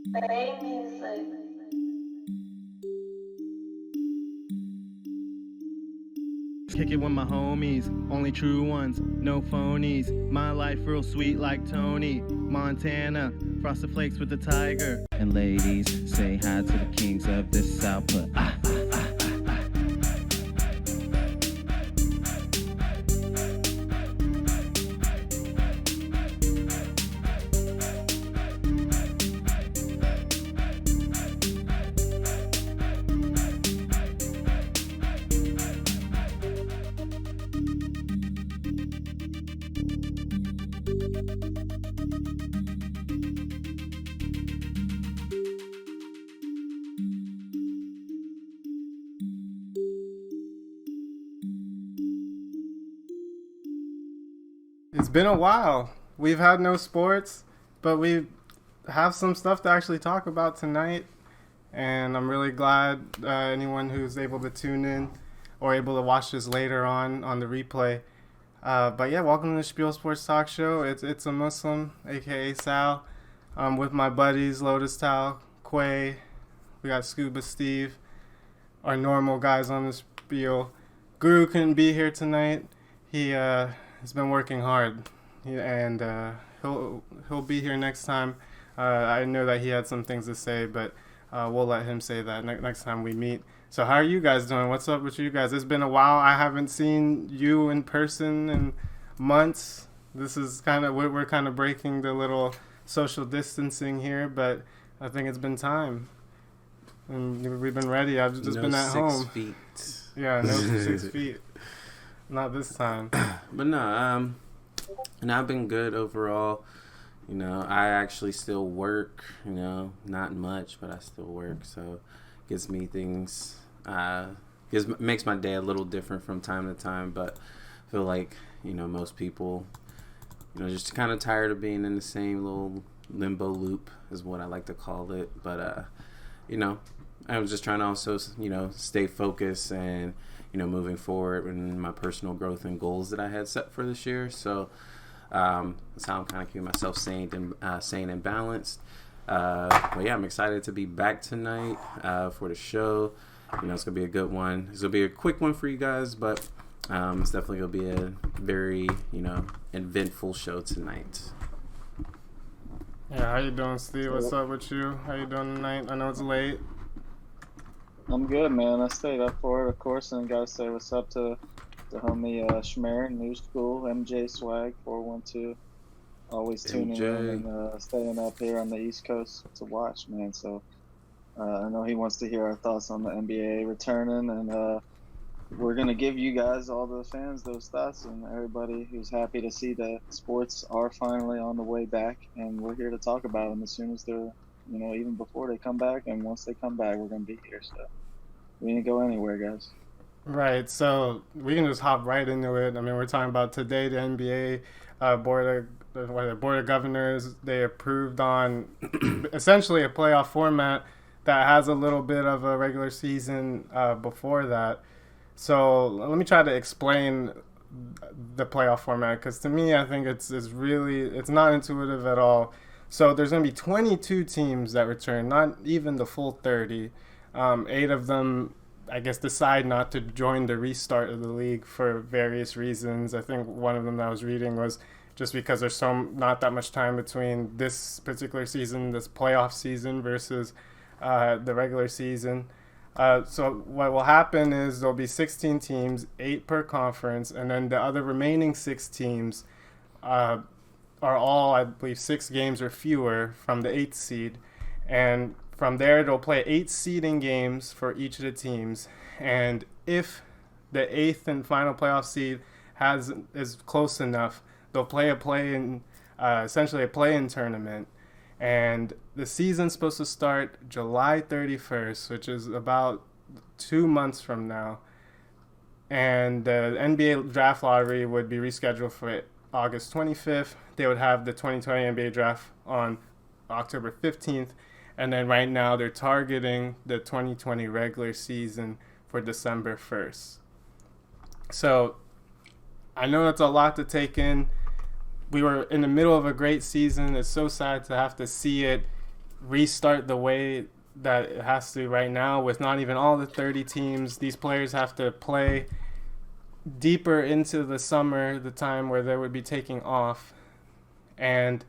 Play music. Kick it with my homies, only true ones, no phonies. My life real sweet like Tony Montana, frosted flakes with the tiger. And ladies, say hi to the kings of this output. It's been a while. We've had no sports, but we have some stuff to actually talk about tonight. And I'm really glad anyone who's able to tune in or able to watch this later on the replay. But yeah, welcome to the Spiel Sports Talk Show. It's a Muslim, aka Sal. With my buddies Lotus Tal, Quay. We got Scuba Steve, our normal guys on the Spiel. Guru couldn't be here tonight. He has been working hard, and he'll be here next time. I know that he had some things to say, but we'll let him say that next time we meet. So how are you guys doing? What's up with you guys? It's been a while. I haven't seen you in person in months. This is we're kind of breaking the little social distancing here, but I think it's been time. And we've been ready. I've just been at home. 6 feet. Yeah, no 6 feet. Not this time. But no, and I've been good overall. You know, I actually still work, you know, not much, but I still work. So gives me things, makes my day a little different from time to time. But I feel like, you know, most people, you know, just kind of tired of being in the same little limbo loop is what I like to call it. But, you know, I was just trying to also, you know, stay focused and, you know, moving forward in my personal growth and goals that I had set for this year. So that's how I'm kind of keeping myself sane and balanced. But yeah, I'm excited to be back tonight for the show. You know, it's going to be a good one. It's going to be a quick one for you guys, but it's definitely going to be a very, you know, eventful show tonight. Yeah, how you doing, Steve? What's up with you? How you doing tonight? I know it's late. I'm good, man. I stayed up for it, of course, and gotta say what's up to the homie Schmer, New School, MJ Swag 412. Always tuning MJ. in and staying up here on the East Coast to watch, man. So I know he wants to hear our thoughts on the NBA returning, and we're gonna give you guys, all the fans, those thoughts, and everybody who's happy to see that sports are finally on the way back, and we're here to talk about them as soon as they're, you know, even before they come back, and once they come back, we're gonna be here. So we didn't go anywhere, guys. Right, so we can just hop right into it. I mean, we're talking about today the NBA board of governors, they approved on essentially a playoff format that has a little bit of a regular season before that. So let me try to explain the playoff format, because to me, I think it's not intuitive at all. So there's going to be 22 teams that return, not even the full 30. 8 of them, I guess, decide not to join the restart of the league for various reasons. I think one of them that I was reading was just because there's not that much time between this particular season, this playoff season, versus the regular season. So what will happen is there'll be 16 teams, 8 per conference, and then the other remaining 6 teams are all, I believe, 6 games or fewer from the 8th seed. And from there, they'll play 8 seeding games for each of the teams. And if the 8th and final playoff seed is close enough, they'll play essentially a play-in tournament. And the season's supposed to start July 31st, which is about 2 months from now. And the NBA draft lottery would be rescheduled for August 25th. They would have the 2020 NBA draft on October 15th. And then right now they're targeting the 2020 regular season for December 1st. So I know that's a lot to take in. We were in the middle of a great season. It's so sad to have to see it restart the way that it has to right now with not even all the 30 teams. These players have to play deeper into the summer, the time where they would be taking off. And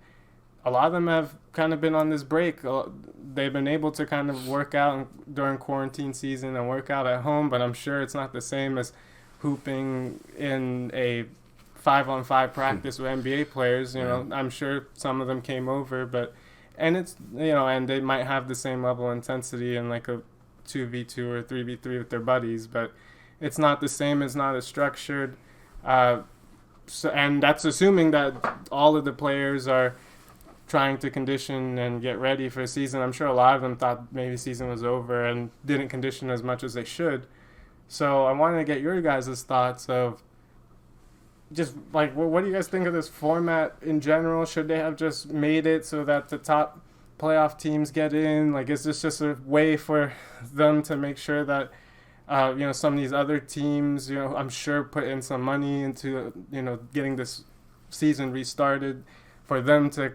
a lot of them have kind of been on this break. They've been able to kind of work out during quarantine season and work out at home, but I'm sure it's not the same as hooping in a 5-on-5 practice with NBA players. You know, I'm sure some of them came over, and it's, you know, and they might have the same level of intensity in like a 2v2 or 3v3 with their buddies, but it's not the same. It's not as structured. So, and that's assuming that all of the players are trying to condition and get ready for the season. I'm sure a lot of them thought maybe season was over and didn't condition as much as they should. So I wanted to get your guys' thoughts of just like, what do you guys think of this format in general? Should they have just made it so that the top playoff teams get in? Like, is this just a way for them to make sure that you know, some of these other teams, you know, I'm sure put in some money into, you know, getting this season restarted for them to,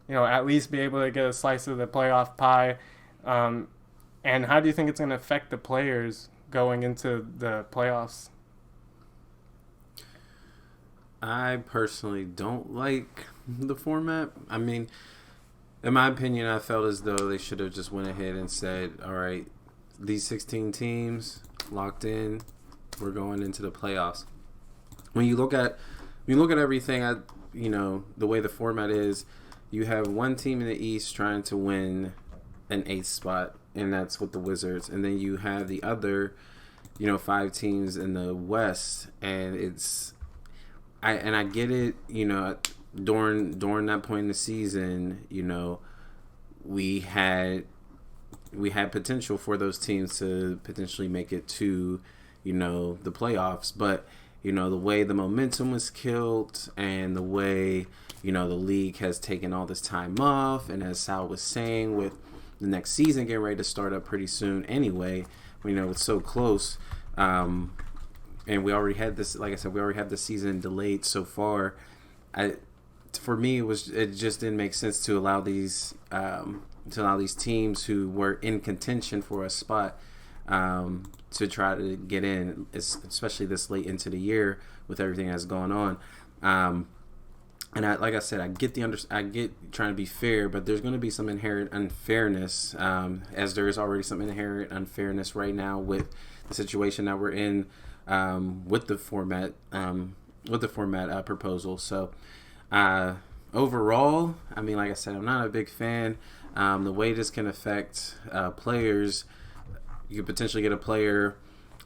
you know, at least be able to get a slice of the playoff pie? And how do you think it's going to affect the players going into the playoffs? I personally don't like the format. I mean, in my opinion, I felt as though they should have just went ahead and said, all right, these 16 teams locked in, we're going into the playoffs. When you look at everything, you know, the way the format is, you have one team in the East trying to win an 8th spot, and that's with the Wizards, and then you have the other, you know, 5 teams in the West, and I get it, you know, during that point in the season, you know, we had potential for those teams to potentially make it to, you know, the playoffs. But, you know, the way the momentum was killed and the way, you know, the league has taken all this time off, and as Sal was saying, with the next season getting ready to start up pretty soon anyway, you know, it's so close. And we already had this, like I said, we already have the season delayed so far. For me, it just didn't make sense to allow these teams who were in contention for a spot to try to get in, especially this late into the year with everything that's going on. And like I said, I get trying to be fair, but there's going to be some inherent unfairness, as there is already some inherent unfairness right now with the situation that we're in with the format proposal. So overall, I mean, like I said, I'm not a big fan. The way this can affect players, you could potentially get a player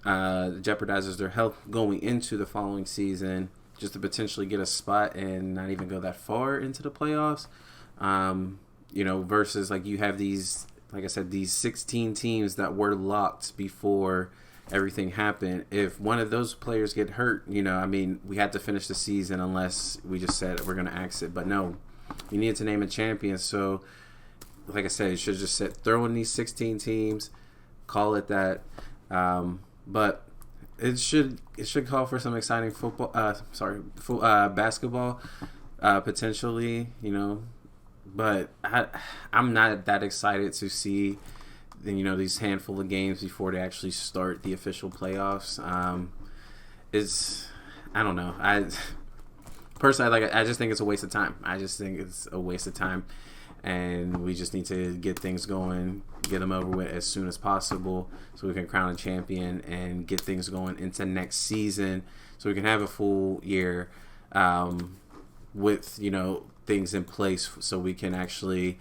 jeopardizes their health going into the following season just to potentially get a spot and not even go that far into the playoffs. You know, versus like you have these, like I said, these 16 teams that were locked before everything happened. If one of those players get hurt, you know, I mean, we had to finish the season unless we just said we're going to exit. But no, you need to name a champion. So, like I said, you should just throw in these 16 teams, call it that. But it should call for some exciting basketball, potentially, you know. But I'm not that excited to see, you know, these handful of games before they actually start the official playoffs. I don't know. I personally, I just think it's a waste of time. And we just need to get things going, get them over with as soon as possible so we can crown a champion and get things going into next season so we can have a full year with, you know, things in place so we can actually,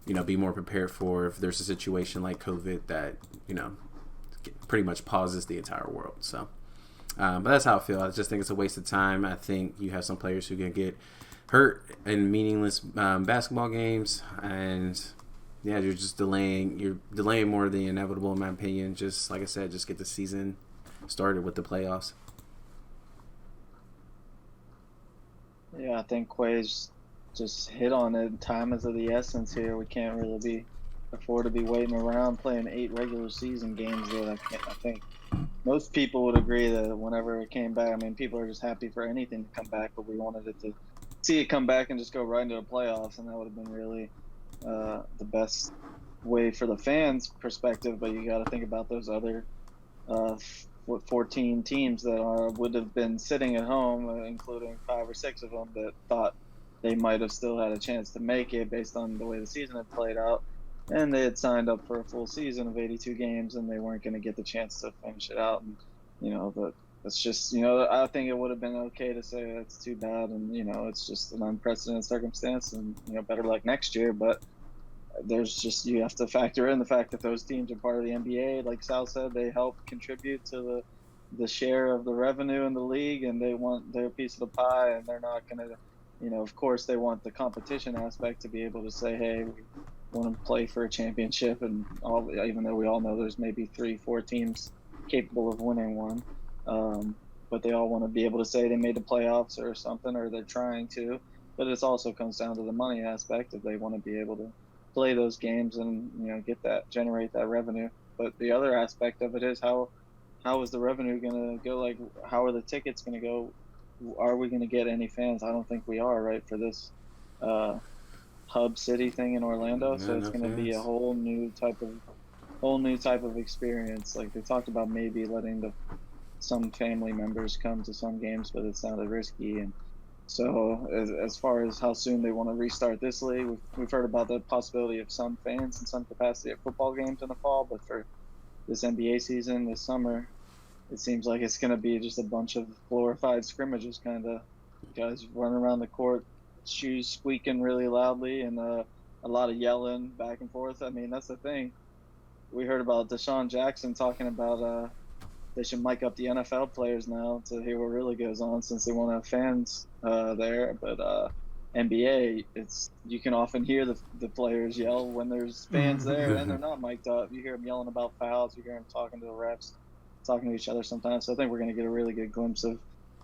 you know, be more prepared for if there's a situation like COVID that, you know, pretty much pauses the entire world. So, but that's how I feel. I just think it's a waste of time. I think you have some players who can get hurt in meaningless basketball games, and yeah, you're delaying more than the inevitable, in my opinion. Just like I said, just get the season started with the playoffs. Yeah, I think Quay's just hit on it. Time is of the essence here. We can't really afford to be waiting around playing 8 regular season games. That I think most people would agree that whenever it came back, I mean, people are just happy for anything to come back, but we wanted it to see it come back and just go right into the playoffs, and that would have been really the best way for the fans' perspective. But you got to think about those other 14 teams that would have been sitting at home, including 5 or 6 of them that thought they might have still had a chance to make it based on the way the season had played out. And they had signed up for a full season of 82 games, and they weren't going to get the chance to finish it out. And, that's just, I think it would have been okay to say that's too bad. And, it's just an unprecedented circumstance and, better luck next year. But you have to factor in the fact that those teams are part of the NBA. Like Sal said, they help contribute to the share of the revenue in the league, and they want their piece of the pie, and they're not going to, of course they want the competition aspect to be able to say, hey, we want to play for a championship, and even though we all know there's maybe 3-4 teams capable of winning one, but they all want to be able to say they made the playoffs or something, or they're trying to. But it also comes down to the money aspect, if they want to be able to play those games and generate that revenue. But the other aspect of it is how is the revenue going to go? Like, how are the tickets going to go? Are we going to get any fans? I don't think we are, right, for this hub city thing in Orlando. So it's going to be a whole new type of experience. Like, they talked about maybe letting some family members come to some games, but it sounded risky. And so as far as how soon they want to restart this league, we've heard about the possibility of some fans in some capacity at football games in the fall, but for this NBA season this summer, it seems like it's going to be just a bunch of glorified scrimmages, kind of guys running around the court, shoes squeaking really loudly, and a lot of yelling back and forth. I mean, that's the thing. We heard about Deshaun Jackson talking about they should mic up the NFL players now to hear what really goes on, since they won't have fans there. But NBA, you can often hear the players yell when there's fans there and they're not mic'd up. You hear them yelling about fouls. You hear them talking to the refs, talking to each other sometimes. So I think we're going to get a really good glimpse of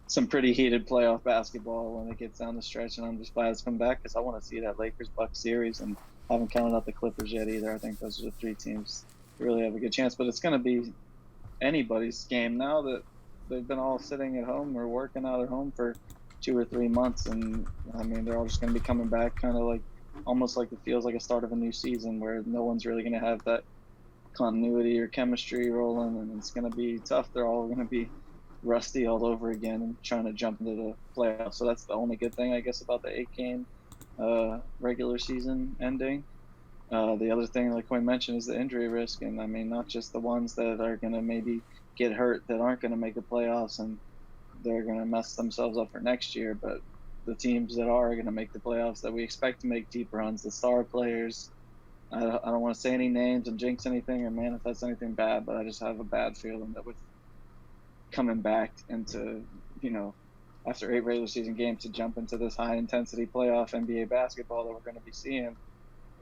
some pretty heated playoff basketball when it gets down the stretch. And I'm just glad it's come back, because I want to see that Lakers-Bucks series, and I haven't counted out the Clippers yet either. I think those are the 3 teams that really have a good chance. But it's going to be anybody's game now that they've been all sitting at home or working out at home for 2 or 3 months, and I mean, they're all just going to be coming back, kind of like almost like it feels like a start of a new season, where no one's really going to have that continuity or chemistry rolling, and it's going to be tough. They're all going to be rusty all over again and trying to jump into the playoffs. So that's the only good thing, I guess, about the 8-game regular season ending. The other thing, like Quinn mentioned, is the injury risk. And I mean, not just the ones that are going to maybe get hurt that aren't going to make the playoffs and they're going to mess themselves up for next year, but the teams that are going to make the playoffs that we expect to make deep runs, the star players. I don't want to say any names and jinx anything or manifest anything bad, but I just have a bad feeling that with coming back into, after 8 regular season games, to jump into this high intensity playoff NBA basketball that we're going to be seeing,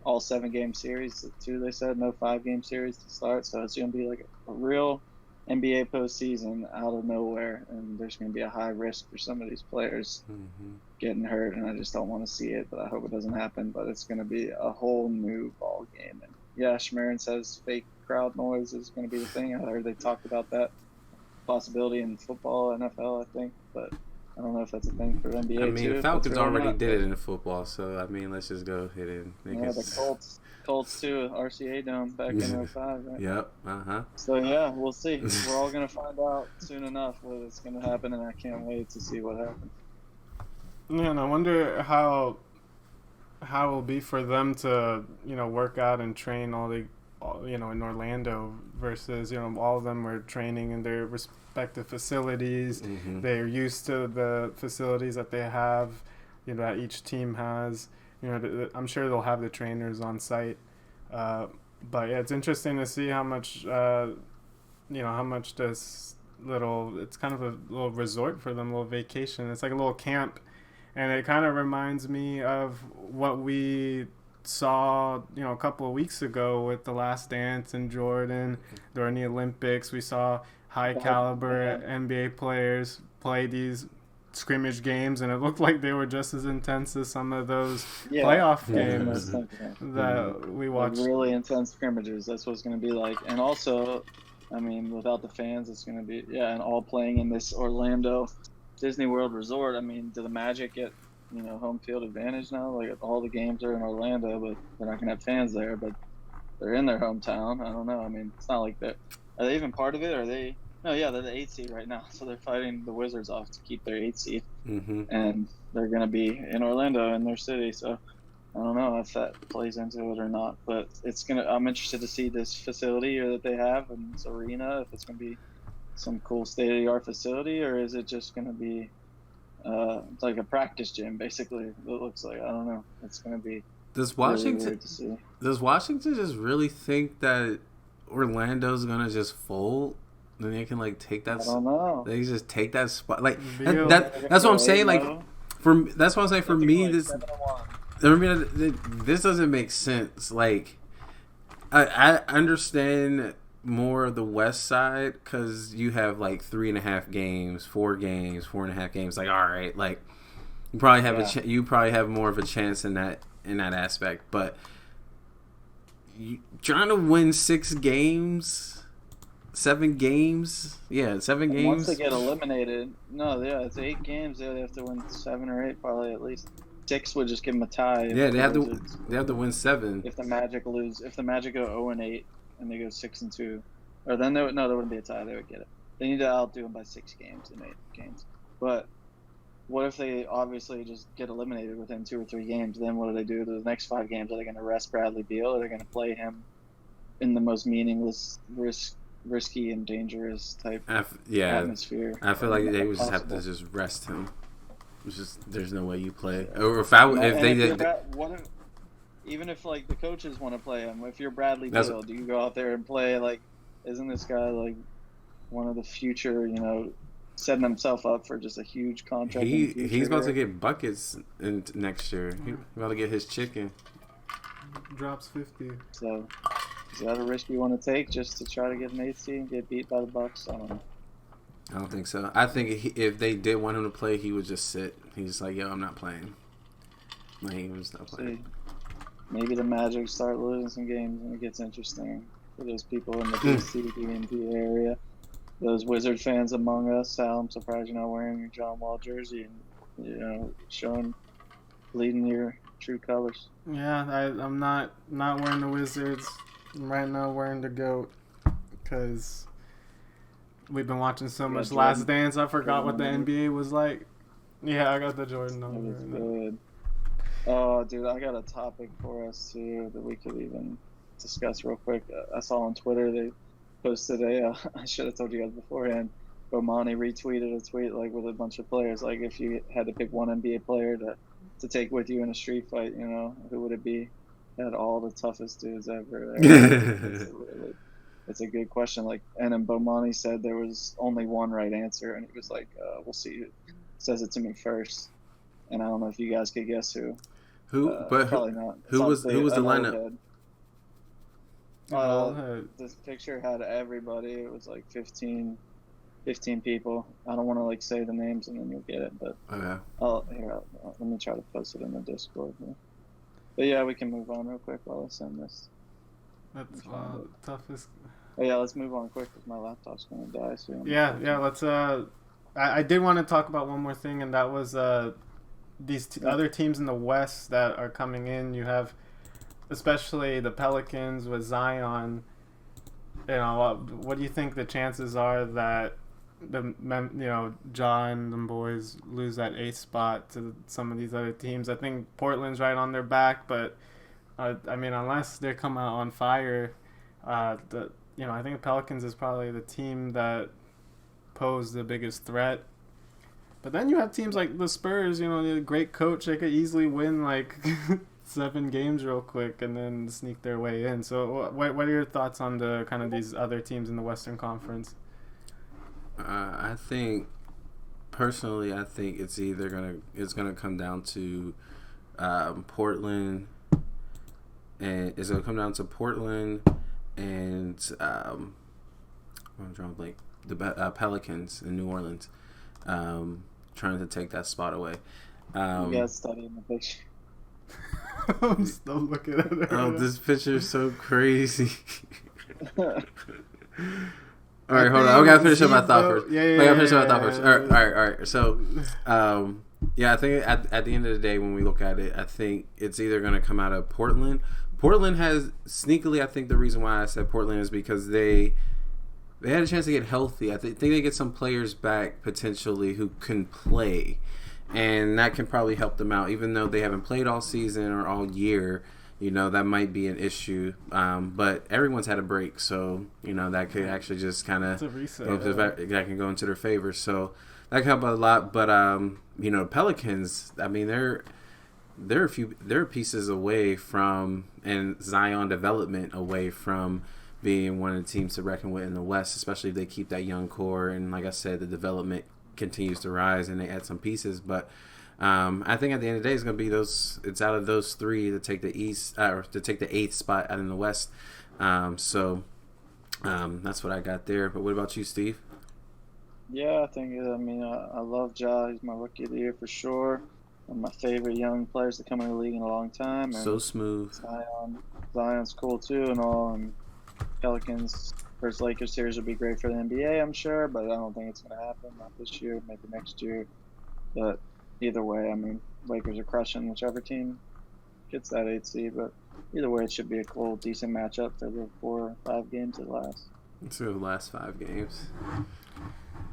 all 7-game series, 2 they said, no 5-game series to start. So it's going to be like a real NBA postseason out of nowhere, and there's going to be a high risk for some of these players getting hurt, and I just don't want to see it, but I hope it doesn't happen. But it's going to be a whole new ball game. And yeah, Schmerin says fake crowd noise is going to be the thing. I heard they talked about that possibility in football, NFL, I think, but I don't know if that's a thing for NBA. I mean, too, Falcons already did it in football, so I mean, let's just go ahead and the Colts too, RCA Dome back in 05, right? Yep. So yeah, we'll see. We're all gonna find out soon enough whether it's gonna happen, and I can't wait to see what happens. Yeah, and I wonder how it will be for them to work out and train in Orlando versus all of them were training in their respective facilities. They're used to the facilities that they have, that each team has. I'm sure they'll have the trainers on site, but yeah, it's interesting to see how much this it's kind of a little resort for them, a little vacation. It's like a little camp, and it kind of reminds me of what we saw a couple of weeks ago with The Last Dance and Jordan during the Olympics. We saw high caliber NBA players play these scrimmage games, and it looked like they were just as intense as some of those playoff games that we watched. Like really intense scrimmages. That's what it's going to be like. And also, I mean, without the fans, it's going to be and all playing in this Orlando Disney World resort. I mean, do the Magic get home field advantage now. Like all the games are in Orlando, but they're not gonna have fans there. But they're in their hometown. I don't know. I mean, it's not like that. Are they even part of it? Are they? No, yeah, they're the 8th seed right now, so they're fighting the Wizards off to keep their 8th seed, and they're gonna be in Orlando in their city. So I don't know if that plays into it or not, but I'm interested to see this facility that they have and this arena. If it's gonna be some cool state-of-the-art facility, or is it just gonna be it's like a practice gym, basically? It looks like. I don't know. It's gonna be Does really Washington weird to see. does Washington just really think that Orlando's gonna just fold? Then they can like take that. I don't know. They just take that spot. Like Beal. that's what I'm saying. Like that's what I'm saying. For me, this doesn't make sense. Like I understand more of the West side because you have like 3.5 games, 4 games, 4.5 games. Like all right, like you probably have you probably have more of a chance in that aspect. But trying to win 6 games, 7 games, 7 games. Once they get eliminated, it's 8 games. Yeah, they have to win 7 or 8, probably at least. 6 would just give them a tie. Yeah, they have to win 7. If the Magic go 0-8 and they go 6-2, or then there wouldn't be a tie. They would get it. They need to outdo them by 6 games in 8 games. But what if they obviously just get eliminated within 2 or 3 games? Then what do they do? The next 5 games, are they going to rest Bradley Beal? Or are they going to play him in the most meaningless, risky and dangerous type atmosphere? I feel like they would just have to just rest him. It's just there's no way you play. Or even if like the coaches want to play him, if you're Bradley Beal, do you go out there and play? Like, isn't this guy like one of the future? Setting himself up for just a huge contract. He's about to get buckets next year. He's about to get his chicken. Drops 50. So is that a risk you want to take just to try to get an 8th seed and get beat by the Bucks? I don't know. I don't think so. I think if they did want him to play, he would just sit. He's like, yo, I'm not playing. Like, he was not playing. Maybe the Magic start losing some games and it gets interesting for those people in the DC, DMV area. Those Wizard fans among us, Sal, I'm surprised you're not wearing your John Wall jersey and, bleeding your true colors. Yeah, I'm not wearing the Wizards. I'm right now wearing the GOAT because we've been watching so much Last Dance. I forgot what the NBA was like. Yeah, I got the Jordan number. That was good. Oh, dude, I got a topic for us too that we could even discuss real quick. I saw on Twitter they posted I should have told you guys beforehand. Bomani retweeted a tweet like with a bunch of players. Like if you had to pick one NBA player to take with you in a street fight, who would it be? Had all the toughest dudes ever. It's a good question. Like, and then Bomani said there was only one right answer, and he was like, "We'll see who says it to me first." And I don't know if you guys could guess who. Probably not. Who was the lineup? This picture had everybody. It was like 15 people. I don't want to like say the names and then you'll get it, but okay. Let me try to post it in the Discord. But yeah, we can move on real quick while I send this. That's the toughest. Oh yeah, let's move on quick because my laptop's gonna die soon. Yeah. Let's. I did want to talk about one more thing, and that was these other teams in the West that are coming in. You have, especially the Pelicans with Zion. What do you think the chances are that John and them boys lose that 8th spot to some of these other teams? I think Portland's right on their back, but unless they come out on fire, I think the Pelicans is probably the team that pose the biggest threat. But then you have teams like the Spurs, a great coach. They could easily win like 7 games real quick and then sneak their way in. So what are your thoughts on the kind of these other teams in the Western Conference? I think personally, it's gonna come down to Portland, and it's gonna come down to Portland and I'm drawing a blank. The Pelicans in New Orleans, trying to take that spot away. You guys studying the picture. I'm still looking at it. Oh, this picture is so crazy. All right, hold on. I gotta finish up my thought first. I gotta finish up my thought first. All right. So, Yeah, I think at the end of the day, when we look at it, I think it's either going to come out of Portland. Portland has sneakily. I think the reason why I said Portland is because they had a chance to get healthy. I think they get some players back potentially who can play, and that can probably help them out. Even though they haven't played all season or all year, that might be an issue. But everyone's had a break, so that could actually just kind of that can go into their favor. So that can help a lot. But Pelicans. I mean, they're pieces away from, and Zion development away from being one of the teams to reckon with in the West, especially if they keep that young core. And like I said, the development continues to rise and they add some pieces. But I think at the end of the day, it's going to be it's out of those three to take the East, or to take the 8th spot out in the West. So that's what I got there. But what about you, Steve? Yeah, I love Ja. He's my rookie of the year for sure. One of my favorite young players to come in the league in a long time. And So smooth. Zion's cool too and all. And Pelicans versus Lakers series would be great for the NBA, I'm sure, but I don't think it's going to happen. Not this year, maybe next year. But either way, Lakers are crushing whichever team gets that 8th seed. But either way, it should be a cool, decent matchup for the 4 or 5 games that last. So the last 5 games.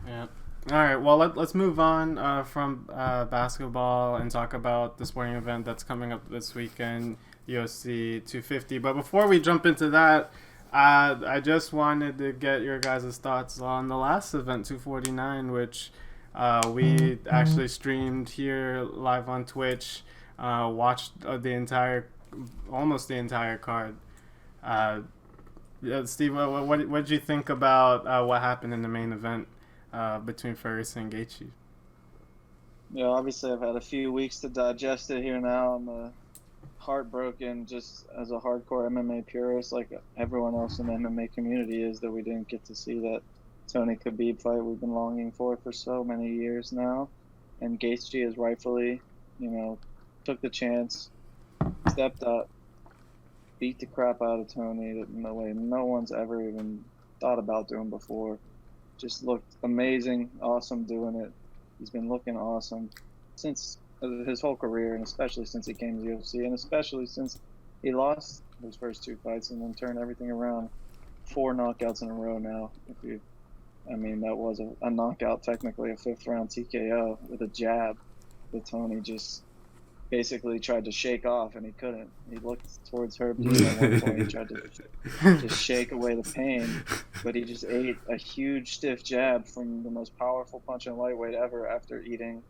Yeah. All right. Well, let's move on from basketball and talk about the sporting event that's coming up this weekend, UFC 250. But before we jump into that, I just wanted to get your guys' thoughts on the last event, 249, which we actually streamed here live on Twitch, watched almost the entire card. Steve, what did you think about what happened in the main event between Ferguson and Gaethje? Yeah, obviously I've had a few weeks to digest it here now. I'm heartbroken just as a hardcore MMA purist, like everyone else in the MMA community is, that we didn't get to see that Tony Khabib fight we've been longing for so many years now. And Gaethje is rightfully, took the chance, stepped up, beat the crap out of Tony in a way no one's ever even thought about doing before. Just looked amazing, awesome doing it. He's been looking awesome since his whole career, and especially since he came to the UFC, and especially since he lost his first 2 fights and then turned everything around. 4 knockouts in a row now. That was a knockout, technically a 5th round TKO with a jab that Tony just basically tried to shake off, and he couldn't. He looked towards Herb Dean at one point. He tried to just shake away the pain, but he just ate a huge stiff jab from the most powerful punch in lightweight ever after eating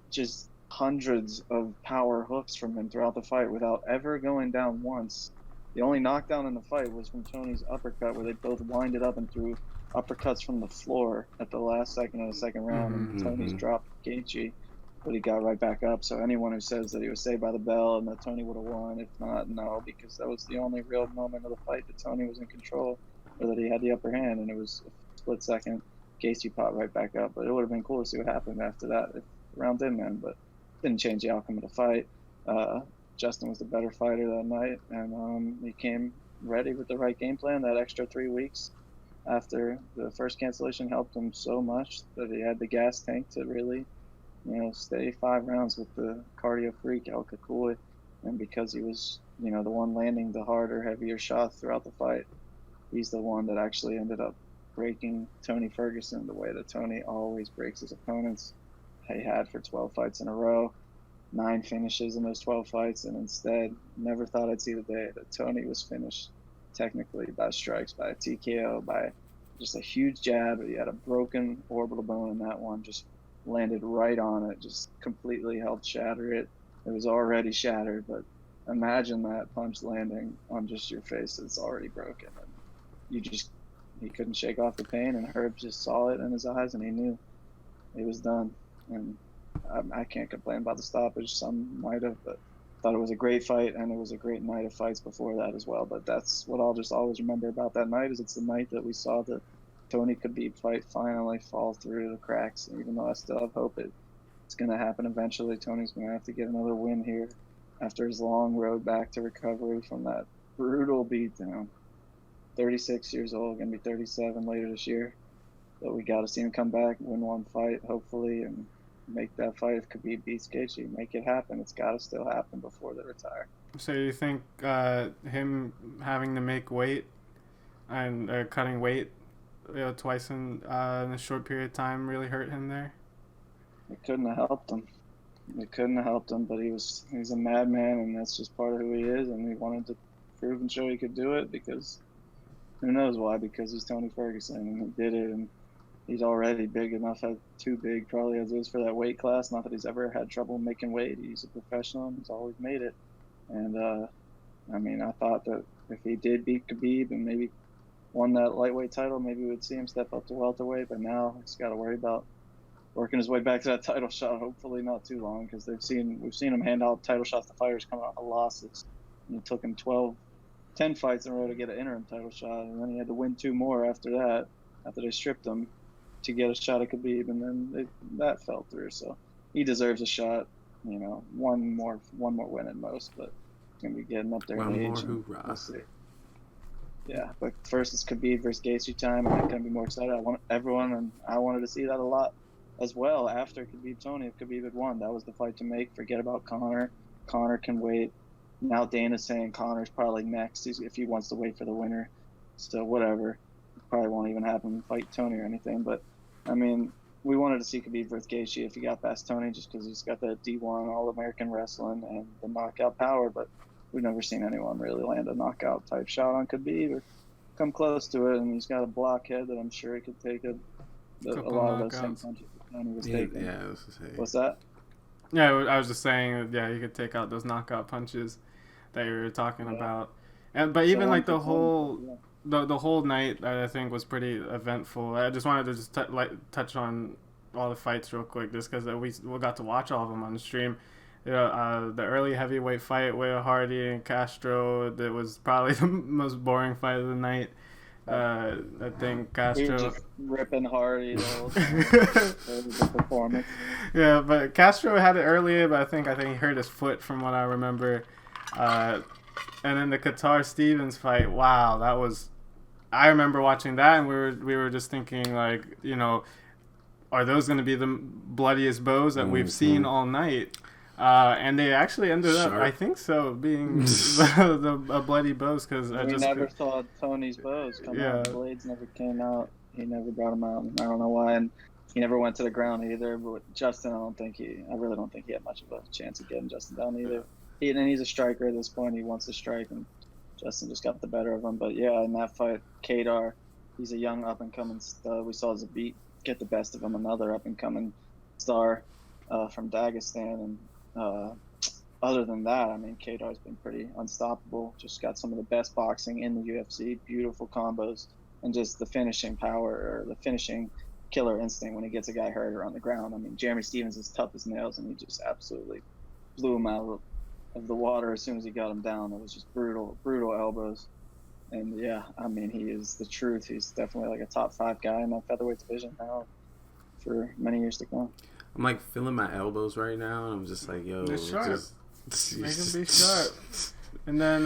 just hundreds of power hooks from him throughout the fight without ever going down once. The only knockdown in the fight was from Tony's uppercut, where they both winded up and threw uppercuts from the floor at the last second of the second round, and Tony's dropped Gaethje, but he got right back up. So anyone who says that he was saved by the bell and that Tony would have won, if not, no, because that was the only real moment of the fight that Tony was in control, or that he had the upper hand, and it was a split second. Gaethje popped right back up, but it would have been cool to see what happened after that if the round didn't end, but didn't change the outcome of the fight. Justin was the better fighter that night, and he came ready with the right game plan. That extra 3 weeks after the first cancellation helped him so much that he had the gas tank to really, stay 5 rounds with the cardio freak El Kakui. And because he was, the one landing the harder, heavier shots throughout the fight, he's the one that actually ended up breaking Tony Ferguson the way that Tony always breaks his opponents. He had for 12 fights in a row, 9 finishes in those 12 fights, and instead never thought I'd see the day that Tony was finished technically by strikes, by a TKO, by just a huge jab. He had a broken orbital bone in that one, just landed right on it, just completely helped shatter it. It was already shattered, but imagine that punch landing on just your face that's already broken. And he couldn't shake off the pain, and Herb just saw it in his eyes, and he knew it was done. And I can't complain about the stoppage. Some might have, but thought it was a great fight, and it was a great night of fights before that as well. But that's what I'll just always remember about that night, is it's the night that we saw the Tony Khabib fight finally fall through the cracks. And even though I still have hope it's going to happen eventually, Tony's going to have to get another win here after his long road back to recovery from that brutal beatdown. 36 years old, going to be 37 later this year. But we got to see him come back, win one fight, hopefully, and make that fight. If Khabib beats Gaethje, make it happen. It's got to still happen before they retire. So you think him having to make weight and cutting weight, twice in a short period of time really hurt him there? It couldn't have helped him. It couldn't have helped him, but he's a madman, and that's just part of who he is, and he wanted to prove and show he could do it because who knows why? Because he's Tony Ferguson, and he did it, and he's already big enough, too big probably as is for that weight class. Not that he's ever had trouble making weight. He's a professional, and he's always made it. And I mean, I thought that if he did beat Khabib and maybe won that lightweight title, maybe we'd see him step up to welterweight. But now he's got to worry about working his way back to that title shot. Hopefully not too long, because we've seen him hand out title shots to fighters coming out of losses. And it took him 10 fights in a row to get an interim title shot, and then he had to win 2 more after that, after they stripped him, to get a shot at Khabib, and then that fell through. So he deserves a shot. You know, one more win at most, but he's gonna be getting up there in age. We'll see. Yeah, but first it's Khabib versus Gaethje time, and I'm gonna be more excited. I wanted to see that a lot as well after Khabib Tony. If Khabib had won, that was the fight to make. Forget about Conor. Conor can wait. Now Dana's saying Conor's probably next if he wants to wait for the winner. So whatever. Probably won't even have him fight Tony or anything. But I mean, we wanted to see Khabib versus Gaethje if he got past Tony, just because he's got that D1 All-American wrestling and the knockout power. But we've never seen anyone really land a knockout type shot on Khabib or come close to it. And he's got a blockhead that I'm sure he could take a lot of those same punches that Tony was taking. Yeah, I was gonna say. What's that? Yeah, I was just saying, yeah, he could take out those knockout punches that you were talking about. But even like the whole night, I think, was pretty eventful. I just wanted to touch on all the fights real quick, just because we got to watch all of them on the stream. The early heavyweight fight with Hardy and Castro, that was probably the most boring fight of the night. I think Castro... We were just ripping Hardy the whole time. It was a performance. Yeah, but Castro had it earlier, but I think he hurt his foot from what I remember. And then the Qatar Stevens fight, wow, that was... I remember watching that, and we were just thinking, like, you know, are those going to be the bloodiest bows that we've seen all night? And they actually ended up, I think so, being a bloody bows, because I just never saw Tony's bows come out. The blades never came out. He never brought them out. And I don't know why, and he never went to the ground either. But Justin, I really don't think he had much of a chance of getting Justin down either. He's a striker at this point. He wants to strike, and Justin just got the better of him. But yeah, in that fight, Kadar, he's a young up and coming stud. We saw Zabit get the best of him, another up and coming star from Dagestan, and other than that, I mean, Kadar's been pretty unstoppable. Just got some of the best boxing in the UFC, beautiful combos, and just the finishing power, or the finishing killer instinct when he gets a guy hurt or on the ground. I mean, Jeremy Stevens is tough as nails, and he just absolutely blew him out of the water as soon as he got him down. It was just brutal elbows. And yeah, I mean, he is the truth. He's definitely like a top 5 guy in that featherweight division now for many years to come. I'm like feeling my elbows right now, and I'm just like, yo, they're sharp. Make them be sharp. And then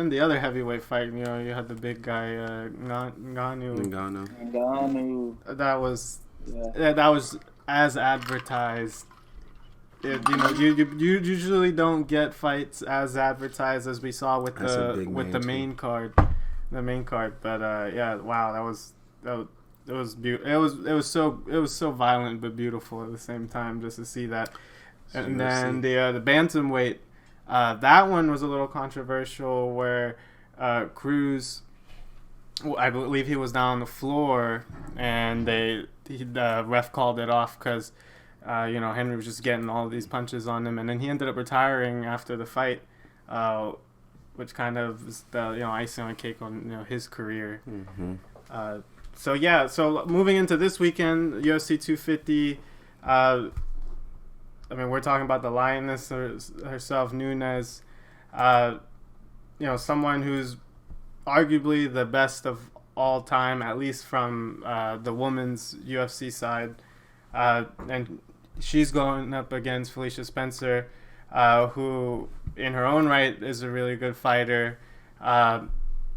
the other heavyweight fight, you know, you had the big guy, Ngannou. That was as advertised. You know, you usually don't get fights as advertised as we saw with the main card, But yeah, wow, it was beautiful. It was so violent but beautiful at the same time, just to see that. And then the bantamweight, that one was a little controversial, where Cruz, I believe he was down on the floor, and the ref called it off because you know, Henry was just getting all these punches on him, and then he ended up retiring after the fight, which kind of is the, you know, icing on the cake on, you know, his career. Mm-hmm. So moving into this weekend, UFC 250. I mean, we're talking about the lioness herself, Nunes. You know, someone who's arguably the best of all time, at least from the women's UFC side. And she's going up against Felicia Spencer, who in her own right is a really good fighter.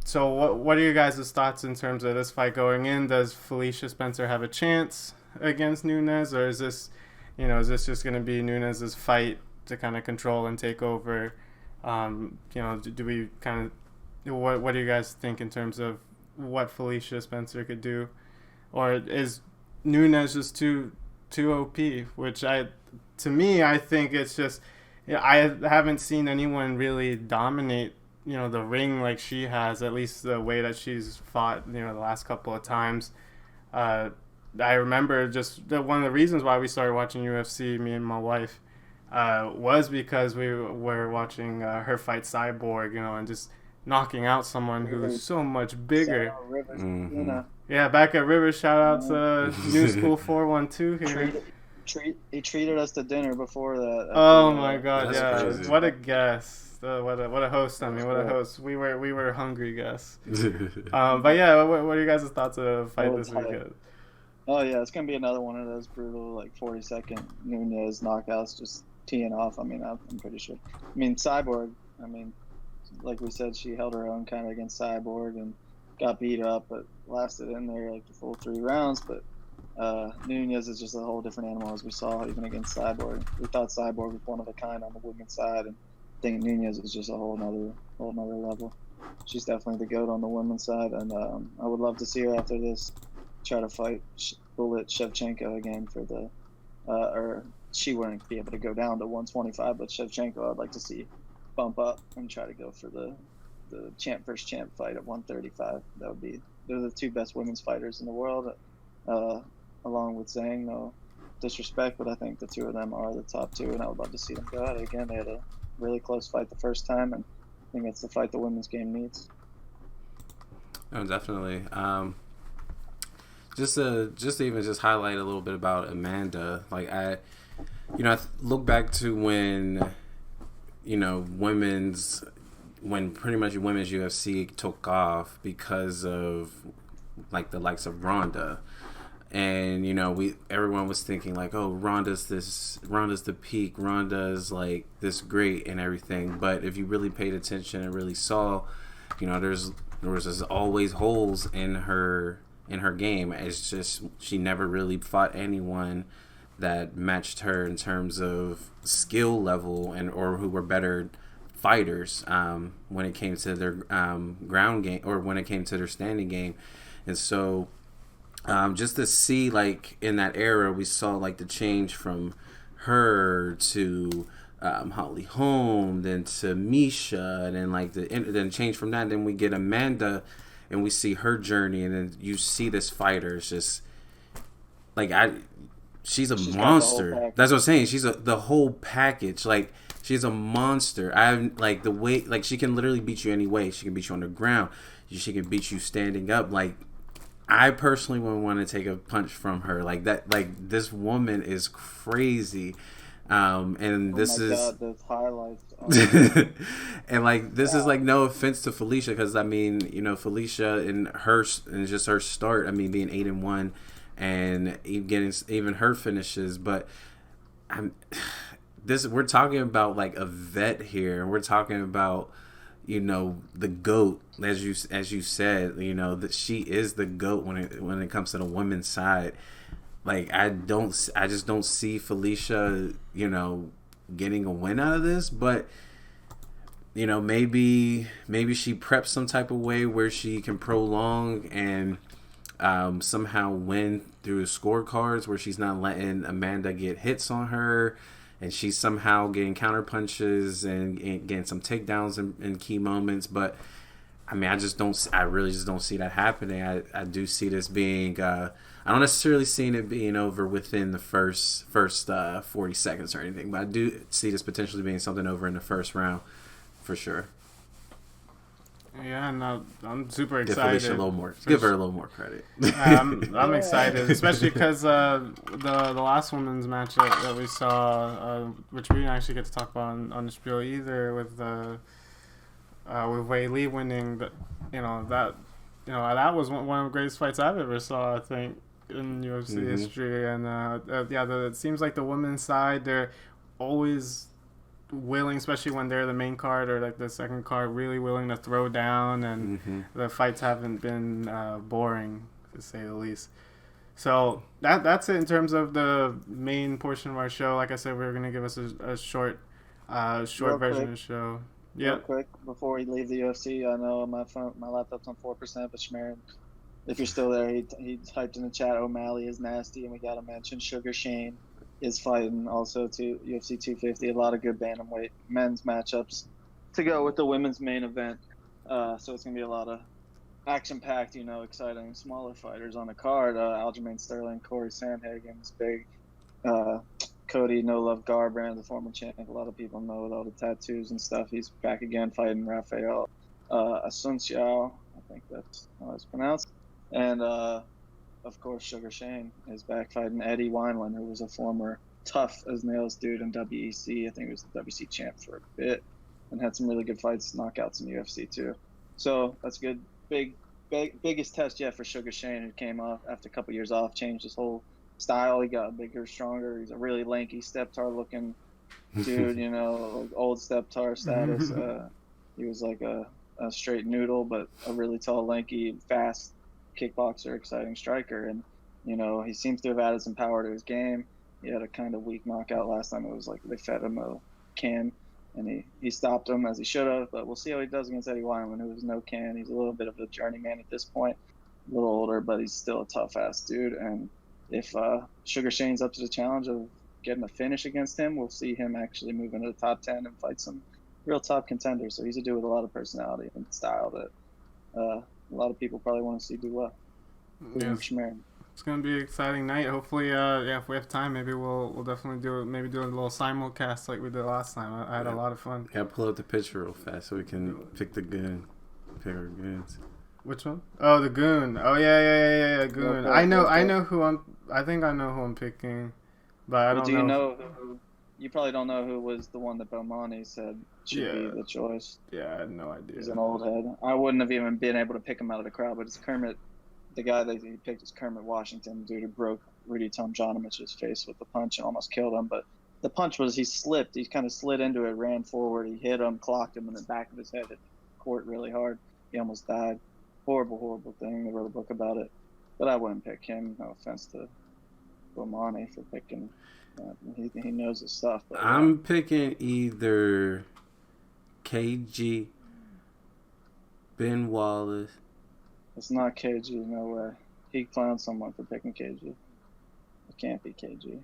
So what are your guys' thoughts in terms of this fight going in? Does Felicia Spencer have a chance against Nunes, or is this is this just going to be Nunes's fight to kind of control and take over? Do we kind of, what do you guys think in terms of what Felicia Spencer could do? Or is Nunes just too OP? Which to me, I think it's just, I haven't seen anyone really dominate, the ring like she has, at least the way that she's fought, the last couple of times. I remember just one of the reasons why we started watching UFC, me and my wife, was because we were watching her fight Cyborg, and just knocking out someone who's so much bigger. Yeah, back at Rivers, shout out to New School 412 here. He treated us to dinner before that. Oh my God! That's Yeah, crazy. What a guest! What a host! I mean, what a host! We were hungry guests. But yeah, what are you guys' thoughts of the fight this weekend? Oh yeah, it's gonna be another one of those brutal 40-second Nunes knockouts, just teeing off. I mean, I'm pretty sure. I mean, Cyborg. I mean, like we said, she held her own kind of against Cyborg and got beat up, but lasted in there the full 3 rounds. But Nunes is just a whole different animal, as we saw even against Cyborg. We thought Cyborg was one of a kind on the women's side, and I think Nunes is just a whole nother level. She's definitely the GOAT on the women's side, and I would love to see her after this try to fight Bullet Shevchenko again for the, or she wouldn't be able to go down to 125, but Shevchenko I'd like to see bump up and try to go for the champ versus champ fight at 135. They're the 2 best women's fighters in the world, along with Zhang. No disrespect, but I think the 2 of them are the top 2, and I would love to see them go at it again. They had a really close fight the first time, and I think it's the fight the women's game needs. Oh, definitely. Just to even highlight a little bit about Amanda, I look back to when pretty much women's UFC took off because of the likes of Ronda, and everyone was thinking oh, Ronda's the peak, Ronda's this great and everything. But if you really paid attention and really saw, there was always holes in her game. It's just she never really fought anyone that matched her in terms of skill level or who were better fighters when it came to their ground game or when it came to their standing game. And so just to see in that era, we saw the change from her to Holly Holm, then to Misha, and then then change from that. Then we get Amanda, and we see her journey, and then you see this fighter. It's just she's a monster. That's what I'm saying. She's the whole package. She's a monster. The way she can literally beat you any way. She can beat you on the ground. She can beat you standing up. I personally would want to take a punch from her. This woman is crazy. And this is God, those highlights. and this is no offense to Felicia, because Felicia and just her start, being 8-1 and getting even her finishes, but we're talking about a vet here. We're talking about the GOAT, as you said, that she is the GOAT when it comes to the women's side. I just don't see Felicia, getting a win out of this, but maybe she preps some type of way where she can prolong and somehow win through scorecards, where she's not letting Amanda get hits on her, and she's somehow getting counter punches and getting some takedowns in key moments. But I really just don't see that happening. I do see this being I don't necessarily see it being over within the first 40 seconds or anything, but I do see this potentially being something over in the first round for sure. Yeah, no, I'm super Give excited. Felicia give her a little more credit. I'm excited, especially because the last women's match that we saw, which we didn't actually get to talk about on the Spiel either, with Wei Li winning, that was one of the greatest fights I've ever saw, I think, in UFC history. And it seems like the women's side, they're always willing, especially when they're the main card or the second card, really willing to throw down, and the fights haven't been boring, to say the least. So that's it in terms of the main portion of our show. Like I said, we were gonna give us a short Real version quick. of the show. Real Yeah. quick, before we leave the UFC, I know my laptop's on 4%, but Shmarin, if you're still there, he typed in the chat, O'Malley is nasty, and we got to mention Sugar Shane is fighting also to UFC 250. A lot of good bantamweight men's matchups to go with the women's main event. So it's going to be a lot of action-packed, exciting, smaller fighters on the card. Aljamain Sterling, Corey Sandhagen's big. Cody No Love Garbrandt, the former champ. A lot of people know with all the tattoos and stuff. He's back again fighting Rafael Asunciao. I think that's how it's pronounced. And, of course, Sugar Shane is back fighting Eddie Wineland, who was a former tough as nails dude in WEC. I think he was the WC champ for a bit and had some really good fights, knockouts in UFC too. So that's good. Biggest test yet for Sugar Shane, who came off after a couple years off, changed his whole style. He got bigger, stronger. He's a really lanky, step-tar looking dude, like old step-tar status. He was like a straight noodle, but a really tall, lanky, fast kickboxer, exciting striker. And, he seems to have added some power to his game. He had a kind of weak knockout last time. It was like they fed him a can, and he stopped him as he should have. But we'll see how he does against Eddie Wineland, who is no can. He's a little bit of a journeyman at this point, a little older, but he's still a tough-ass dude. And if Sugar Shane's up to the challenge of getting a finish against him, we'll see him actually move into the top 10 and fight some real top contenders. So he's a dude with a lot of personality and style that a lot of people probably want to see do well. Yeah. It's gonna be an exciting night. Hopefully, if we have time, maybe we'll definitely do a little simulcast like we did last time. I had a lot of fun. Gotta pull up the picture real fast so we can pick our goons. Which one? Oh, the goon. Oh yeah, goon. Okay, I think I know who I'm picking, but I don't know. You probably don't know who was the one that Bomani said should be the choice. Yeah, I had no idea. He's an old head. I wouldn't have even been able to pick him out of the crowd, but it's Kermit. The guy that he picked is Kermit Washington, dude who broke Rudy Tomjanovich's face with the punch and almost killed him. But the punch was he slipped. He kind of slid into it, ran forward. He hit him, clocked him in the back of his head. It court really hard. He almost died. Horrible thing. They wrote a book about it. But I wouldn't pick him. No offense to Bomani for picking. He knows his stuff. But, I'm picking either KG, Ben Wallace. It's not KG, no way. He clowned someone for picking KG. It can't be KG.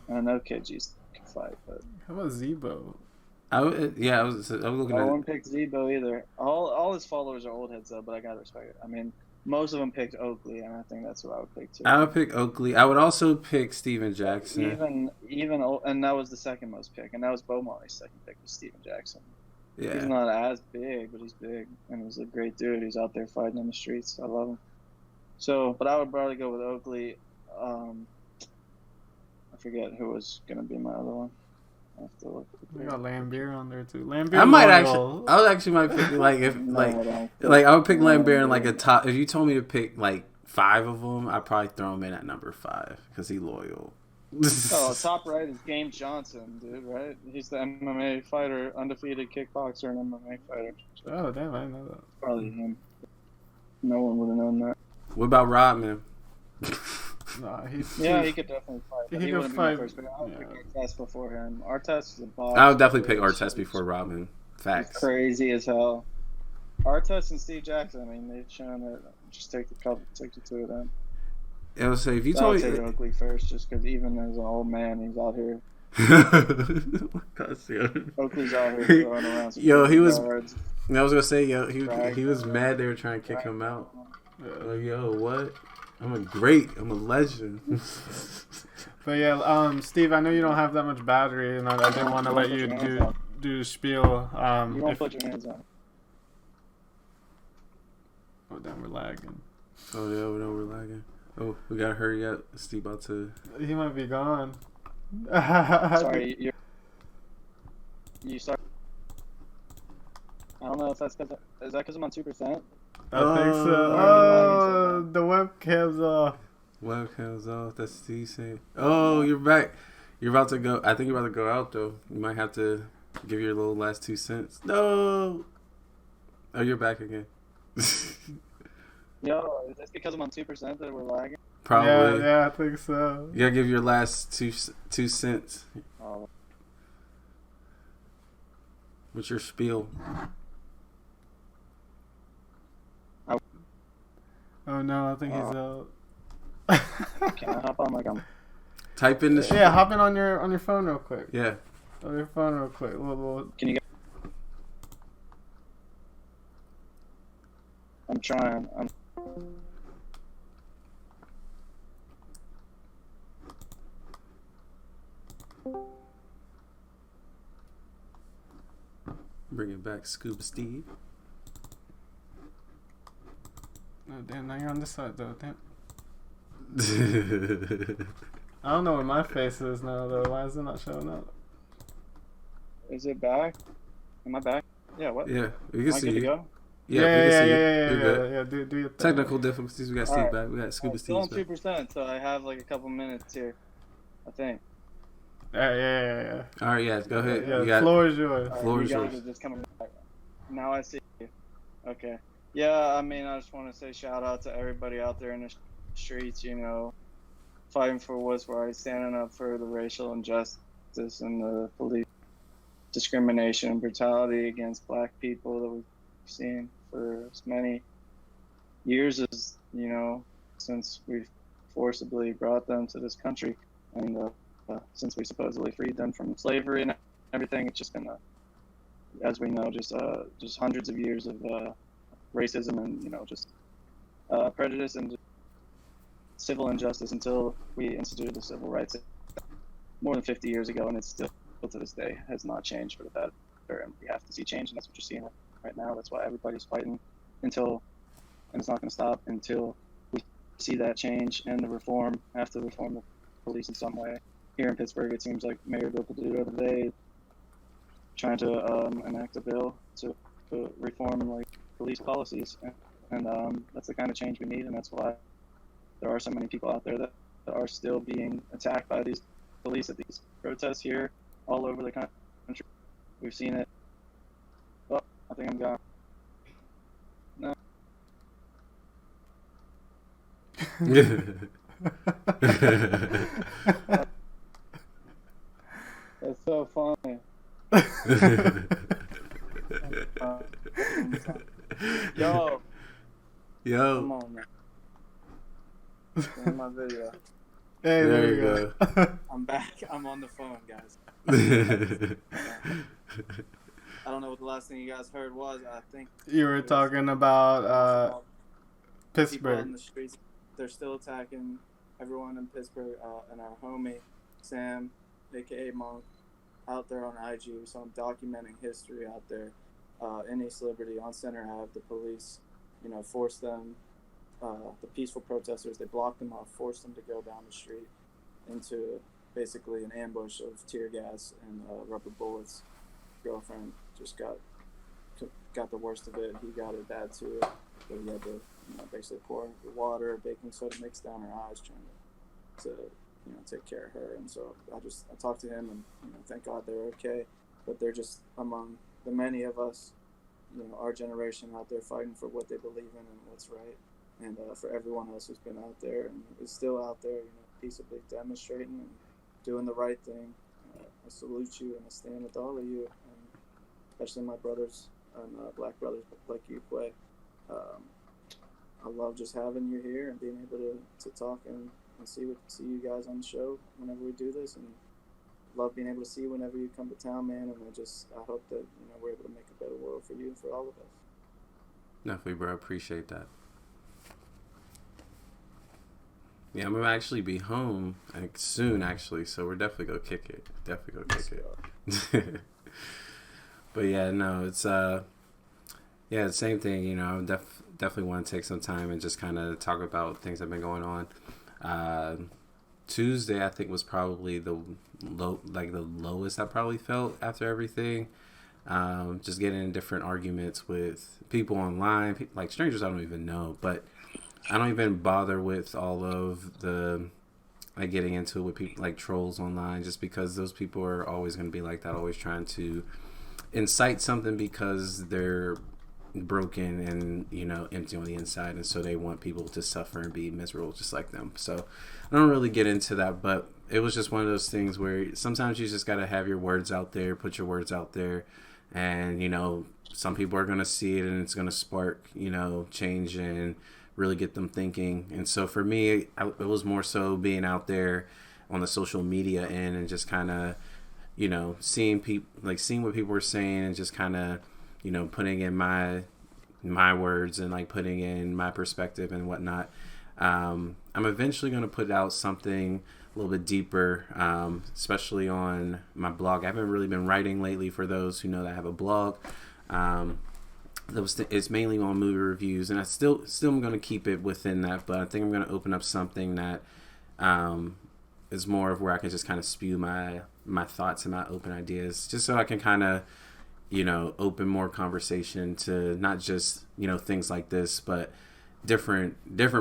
I know KG can fight, but How about Zebo? I was looking I at. wouldn't pick Zebo either. All his followers are old heads though, but I gotta respect it. I mean, most of them picked Oakley, and I think that's what I would pick too. I would pick Oakley. I would also pick Steven Jackson. And that was the second most pick, and that was Bomani's second pick was Steven Jackson. Yeah. He's not as big, but he's big, and he's a great dude. He's out there fighting in the streets. I love him. So, but I would probably go with Oakley. I forget who was gonna be my other one. I have to look. We got Lambert on there too. Lambert. I might loyal. actually might pick I would pick Lambert in like a top. If you told me to pick like 5 of them, I'd probably throw him in at number 5 because he's loyal. Oh, top right is James Johnson, dude. Right? He's the MMA fighter, undefeated kickboxer and MMA fighter. Oh damn, I didn't know that. Probably him. No one would have known that. What about Rodman? Nah, He could definitely fight. But He he could wouldn't fight, be my first pick. I would yeah. pick Artest before him. Artest is a boss. I would definitely pick Artest before Rodman. He's Facts. crazy as hell. Artest and Steve Jackson. I mean, they've shown it. Just take the two of them. I would say if you I would told take me. Oakley first, just because even as an old man, he's out here. Oakley's out here throwing around some Yo, he was. yards. I was gonna say, yo, he Right. was mad they were trying to kick him out. Like, yo, what? I'm a legend. But yeah, Steve, I know you don't have that much battery, and I didn't want to let you do the spiel. You won't put your hands on. Oh damn, we're lagging. Oh yeah, no, we're lagging. Oh, we gotta hurry up. Steve about to. He might be gone. Sorry, you start. I don't know if that's because is that because I'm on 2%. I think so. Oh, The webcam's off. Webcam's off. That's decent. Oh, you're back. You're about to go. I think you're about to go out though. You might have to give your little last 2 cents. No. Oh, you're back again. Yo, is this because I'm on 2% that we're lagging? Probably. Yeah, I think so. You gotta give your last 2 cents. Oh, What's your spiel? Oh no, I think he's out. can I hop on like I'm? Type in the Yeah, hop in on your phone real quick. Yeah. On your phone real quick. Little. Can you get? I'm trying. Bring it back, Scuba Steve. Oh damn, now you're on this side though. Damn. I don't know where my face is now though. Why is it not showing up? Is it back? Am I back? Yeah. What? Yeah, we can Am I see good to you. go? Yeah, we can see you. You're good. Yeah. Do your thing. Technical difficulties. We got Steve Alright. back. We got Scuba I'm still Steve on back. 2%, so I have like a couple minutes here. I think. Yeah. All right, yeah, go ahead. Yeah, You the got floor is yours. Alright, Floor you is guys yours. are just coming back. Now I see you. Okay. Yeah, I mean, I just want to say shout out to everybody out there in the streets, you know, fighting for what's right, standing up for the racial injustice and the police discrimination and brutality against black people that we've seen for as many years as, you know, since we've forcibly brought them to this country and since we supposedly freed them from slavery and everything. It's just been, as we know, just hundreds of years of racism and, you know, just prejudice and civil injustice until we instituted the Civil Rights Act more than 50 years ago, and it's still to this day has not changed for the better, and we have to see change, and that's what you're seeing right now. That's why everybody's fighting and it's not going to stop until we see that change and the reform. Have to reform the police in some way. Here in Pittsburgh, it seems like Mayor Bill Peduto today trying to enact a bill to reform like police policies, and that's the kind of change we need, and that's why there are so many people out there that are still being attacked by these police at these protests here all over the country. We've seen it. Oh, I think I'm gone. No. That's so funny. Yo, come Yo, on, man. In my video. Hey, there you go. I'm back. I'm on the phone, guys. I don't know what the last thing you guys heard was. I think You were talking about people Pittsburgh. on the streets. They're still attacking everyone in Pittsburgh, and our homie Sam, aka Monk, out there on IG. So I'm documenting history out there in East Liberty on Center Ave. The police, you know, forced them. The peaceful protesters, they blocked them off, forced them to go down the street into basically an ambush of tear gas and rubber bullets. Girlfriend just got the worst of it. He got it bad too. So he had to, you know, basically pour water, baking soda mix down her eyes, trying to you know, take care of her. And so I talked to him, and, you know, thank God they're okay. But they're just among the many of us, you know, our generation out there fighting for what they believe in and what's right. And for everyone else who's been out there and is still out there, you know, peaceably demonstrating and doing the right thing, I salute you and I stand with all of you, and especially my brothers and black brothers like you, Quay. I love just having you here and being able to talk and see you guys on the show whenever we do this, and love being able to see you whenever you come to town, man. And I hope that, you know, we're able to make a better world for you and for all of us. Definitely, bro. Appreciate that. Yeah, I'm gonna actually be home like soon, actually. So we're definitely gonna kick it. Definitely gonna kick it. But yeah, no, it's the same thing. You know, definitely want to take some time and just kind of talk about things that have been going on. Tuesday, I think, was probably the lowest I probably felt after everything. Just getting in different arguments with people online, like strangers I don't even know, but I don't even bother with all of the like getting into it with people like trolls online, just because those people are always going to be like that, always trying to incite something because they're broken and, you know, empty on the inside, and so they want people to suffer and be miserable just like them. So I don't really get into that, but it was just one of those things where sometimes you just got to have your words out there, put your words out there, and, you know, some people are going to see it and it's going to spark, you know, change and really get them thinking. And so for me, it was more so being out there on the social media end and just kind of, you know, seeing what people were saying and just kind of, you know, putting in my words and like putting in my perspective and whatnot. I'm eventually going to put out something a little bit deeper, especially on my blog. I haven't really been writing lately, for those who know that I have a blog. It's mainly on movie reviews, and I still am going to keep it within that, but I think I'm going to open up something that is more of where I can just kind of spew my thoughts and my open ideas, just so I can kind of, you know, open more conversation to not just, you know, things like this, but different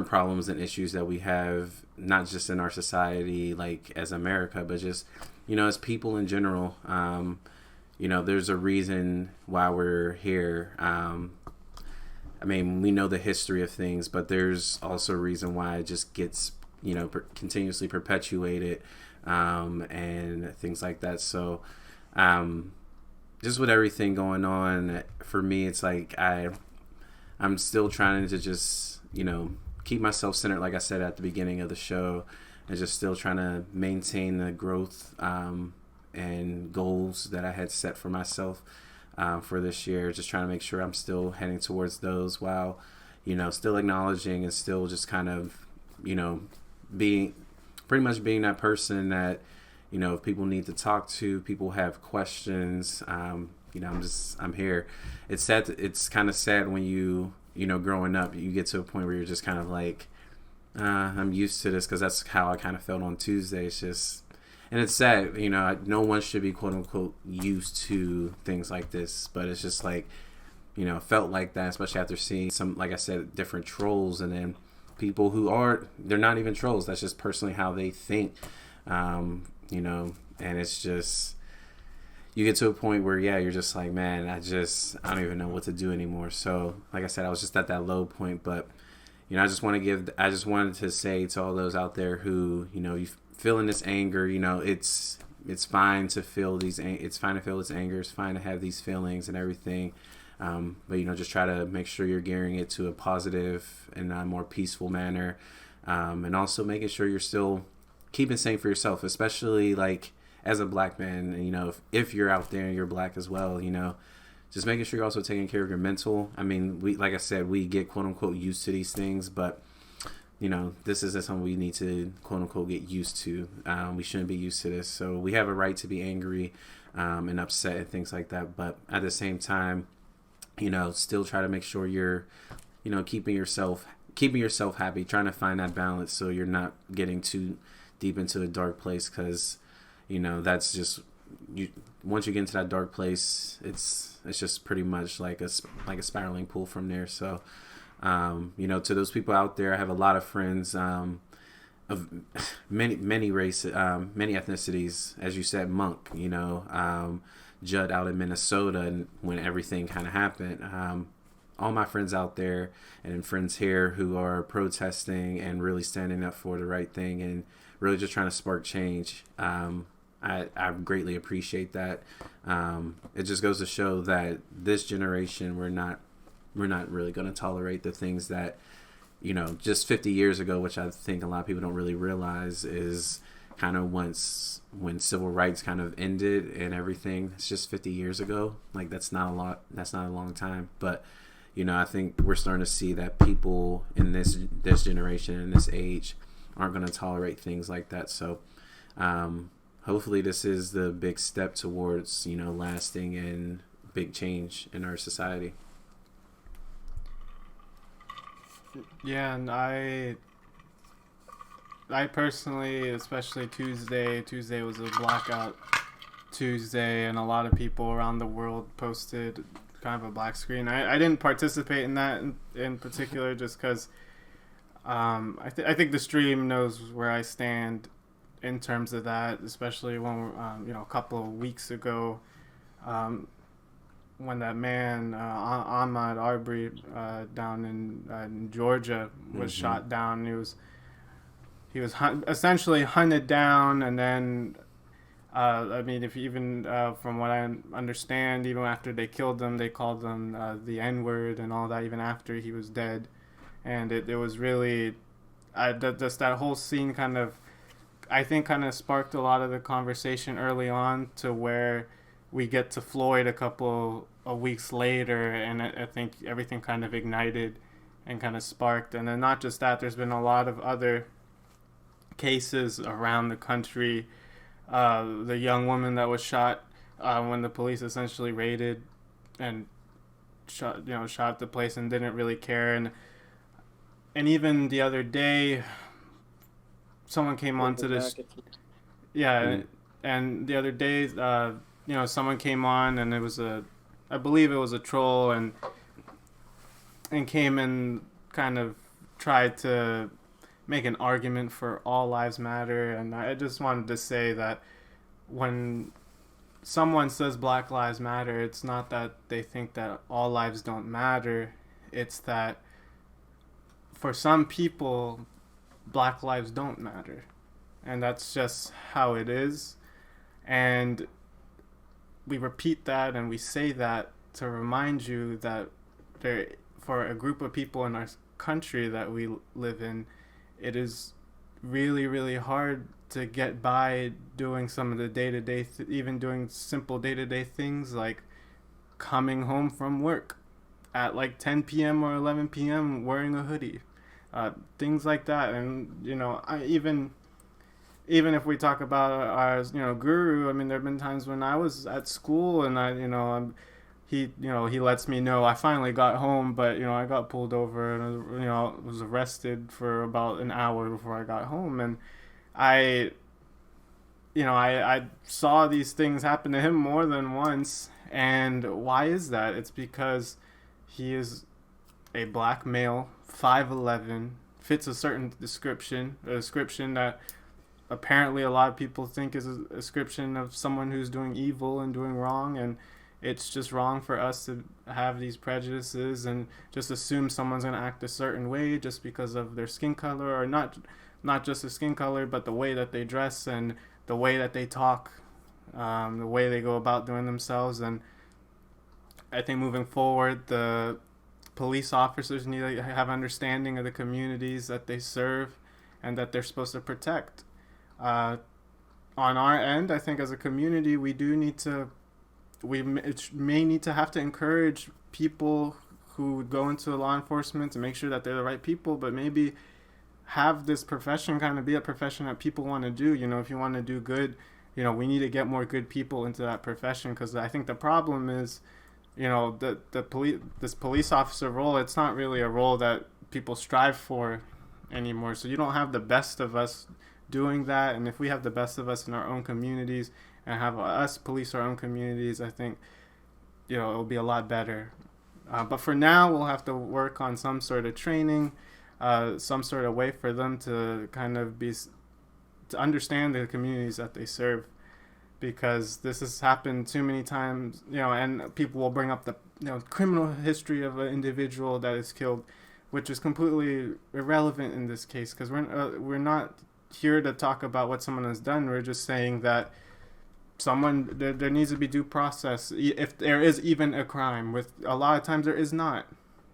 problems and issues that we have, not just in our society, like as America, but just, you know, as people in general. You know, there's a reason why we're here. I mean, we know the history of things, but there's also a reason why it just gets, you know, continuously perpetuated, and things like that. So, just with everything going on, for me, it's like I'm still trying to just, you know, keep myself centered, like I said at the beginning of the show, and just still trying to maintain the growth and goals that I had set for myself for this year. Just trying to make sure I'm still heading towards those while, you know, still acknowledging and still just kind of, you know, being that person that, you know, if people need to talk to, people have questions, you know, I'm here. It's sad. It's kind of sad when you know, growing up, you get to a point where you're just kind of like, I'm used to this, because that's how I kind of felt on Tuesday. It's just, and it's sad, you know, no one should be quote unquote used to things like this, but it's just like, you know, felt like that, especially after seeing some, like I said, different trolls, and then people they're not even trolls. That's just personally how they think, you know, and it's just, you get to a point where, yeah, you're just like, man, I don't even know what to do anymore. So, like I said, I was just at that low point, but, you know, I just wanted to say to all those out there who, you know, you feeling this anger, you know, it's fine to feel this anger. It's fine to have these feelings and everything. But, you know, just try to make sure you're gearing it to a positive and a more peaceful manner. And also making sure you're still keeping safe for yourself, especially like as a black man. And, you know, if you're out there and you're black as well, you know, just making sure you're also taking care of your mental. I mean, like I said, we get quote unquote used to these things, but, you know, this isn't something we need to quote unquote get used to. We shouldn't be used to this. So we have a right to be angry and upset and things like that. But at the same time, you know, still try to make sure you're, you know, keeping yourself happy, trying to find that balance so you're not getting too deep into a dark place, because, you know, that's just, once you get into that dark place, it's just pretty much like a spiraling pool from there. So, you know, to those people out there, I have a lot of friends of many races, many ethnicities, as you said, Monk, you know, Judd out in Minnesota, and when everything kind of happened, all my friends out there and friends here who are protesting and really standing up for the right thing and really just trying to spark change. I greatly appreciate that. It just goes to show that this generation, we're not really going to tolerate the things that, you know, just 50 years ago, which I think a lot of people don't really realize is kind of when civil rights kind of ended and everything. It's just 50 years ago. Like, that's not a long time. But, you know, I think we're starting to see that people in this generation, in this age, aren't going to tolerate things like that. So, hopefully this is the big step towards, you know, lasting and big change in our society. Yeah, and I personally, especially Tuesday was a blackout Tuesday, and a lot of people around the world posted kind of a black screen. I didn't participate in that in particular, just because I think the stream knows where I stand in terms of that, especially when you know, a couple of weeks ago, when that man Ahmaud Arbery down in Georgia was shot down. He was essentially hunted down, and then I mean, if even from what I understand, even after they killed him, they called him the N-word and all that, even after he was dead. And it was really, just that whole scene kind of, I think, kind of sparked a lot of the conversation early on to where we get to Floyd a couple of weeks later, and I think everything kind of ignited and kind of sparked. And then not just that, there's been a lot of other cases around the country. The young woman that was shot when the police essentially raided and shot the place and didn't really care, and even the other day, someone came onto this. Yeah, and the other day, someone came on, and it was I believe it was a troll, and came and kind of tried to make an argument for all lives matter. And I just wanted to say that when someone says Black Lives Matter, it's not that they think that all lives don't matter. It's that for some people, Black lives don't matter. And that's just how it is. And we repeat that and we say that to remind you that for a group of people in our country that we live in, it is really, really hard to get by doing some of the day-to-day, even doing simple day-to-day things like coming home from work at like 10 p.m. or 11 p.m. wearing a hoodie, things like that. And, even if we talk about our, guru, I mean, there have been times when I was at school and he lets me know I finally got home, but I got pulled over and was arrested for about an hour before I got home. And I saw these things happen to him more than once. And why is that? It's because he is a black male, 5'11", fits a certain description, a description that apparently a lot of people think is a description of someone who's doing evil and doing wrong. And it's just wrong for us to have these prejudices and just assume someone's going to act a certain way just because of their skin color, or not just the skin color, but the way that they dress and the way that they talk, the way they go about doing themselves. And I think moving forward, the police officers need to have understanding of the communities that they serve and that they're supposed to protect. On our end, I think as a community, we may need to have to encourage people who go into law enforcement to make sure that they're the right people, but maybe have this profession kind of be a profession that people want to do. If you want to do good, we need to get more good people into that profession, because I think the problem is, this police officer role, it's not really a role that people strive for anymore. So you don't have the best of us doing that. And if we have the best of us in our own communities and have us police our own communities, I think, it'll be a lot better. But for now, we'll have to work on some sort of training, some sort of way for them to kind of to understand the communities that they serve, because this has happened too many times, and people will bring up the criminal history of an individual that is killed, which is completely irrelevant in this case, because we're not here to talk about what someone has done. We're just saying that there needs to be due process if there is even a crime. With a lot of times there is not.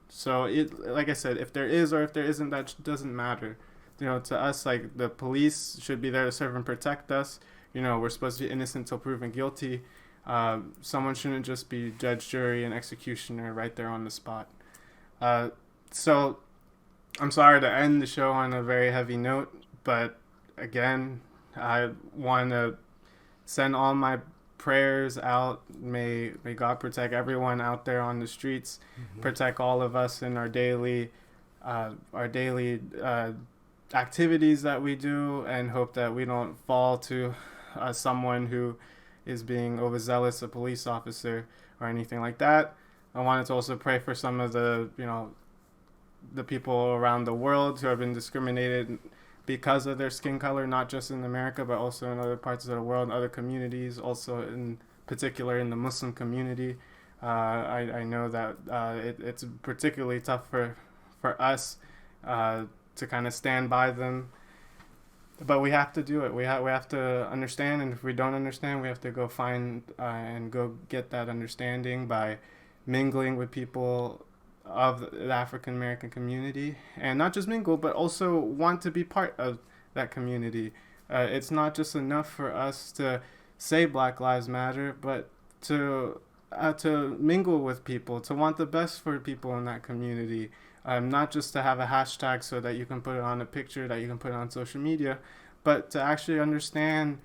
So like I said, if there is or if there isn't, that doesn't matter. To us, like, the police should be there to serve and protect us. We're supposed to be innocent till proven guilty. Someone shouldn't just be judge, jury, and executioner right there on the spot. So I'm sorry to end the show on a very heavy note, but again, I want to send all my prayers out. May God protect everyone out there on the streets, protect all of us in our daily activities that we do, and hope that we don't fall to someone who is being overzealous, a police officer or anything like that. I wanted to also pray for some of the people around the world who have been discriminated because of their skin color, not just in America, but also in other parts of the world, other communities, also in particular in the Muslim community. I know that it's particularly tough for us to kind of stand by them. But we have to do it. We have to understand, and if we don't understand, we have to go find and go get that understanding by mingling with people of the African American community, and not just mingle, but also want to be part of that community. It's not just enough for us to say Black Lives Matter, but to mingle with people, to want the best for people in that community. Not just to have a hashtag so that you can put it on a picture, that you can put it on social media, but to actually understand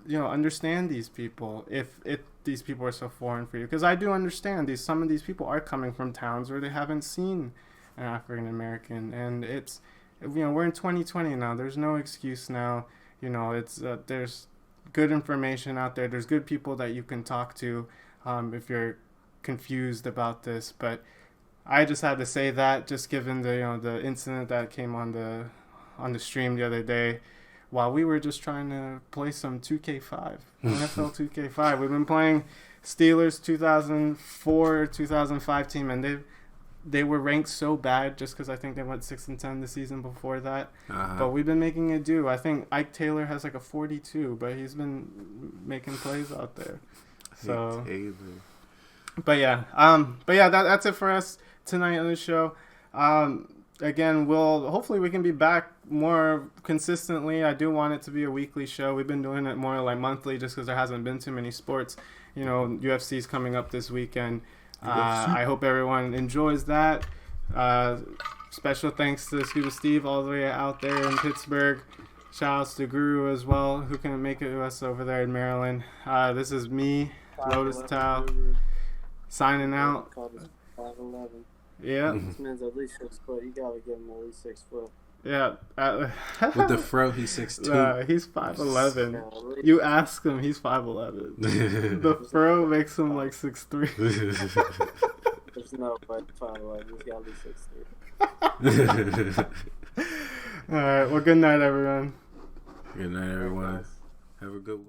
these people, if these people are so foreign for you. Because I do understand some of these people are coming from towns where they haven't seen an African American, and it's, we're in 2020 now. There's no excuse now. It's there's good information out there. There's good people that you can talk to if you're confused about this. But I just had to say that, just given the incident that came on the stream the other day, while we were just trying to play some 2K5, NFL 2K5. We've been playing Steelers 2004, 2005 team, and they were ranked so bad just because I think they went 6-10 the season before that. But we've been making it do. I think Ike Taylor has like a 42, but he's been making plays out there. So, but yeah, that's it for us tonight on the show. Again, hopefully we can be back more consistently. I do want it to be a weekly show. We've been doing it more like monthly just because there hasn't been too many sports. UFC is coming up this weekend. I hope everyone enjoys that. Special thanks to Scuba Steve all the way out there in Pittsburgh. Shout outs to Guru as well, who can make it to us over there in Maryland. This is me, Lotus Tau, signing out. 5'11". Yeah. This man's at least 6 foot. You gotta give him at least 6 foot. Yeah. With the fro, he's 6'2". He's 5'11". Yeah, you ask him, he's 5'11". The fro makes him like 6'3". There's no but 5'11". He's gotta be 6'3". All right. Well, good night, everyone. Good night, everyone. Have a good week.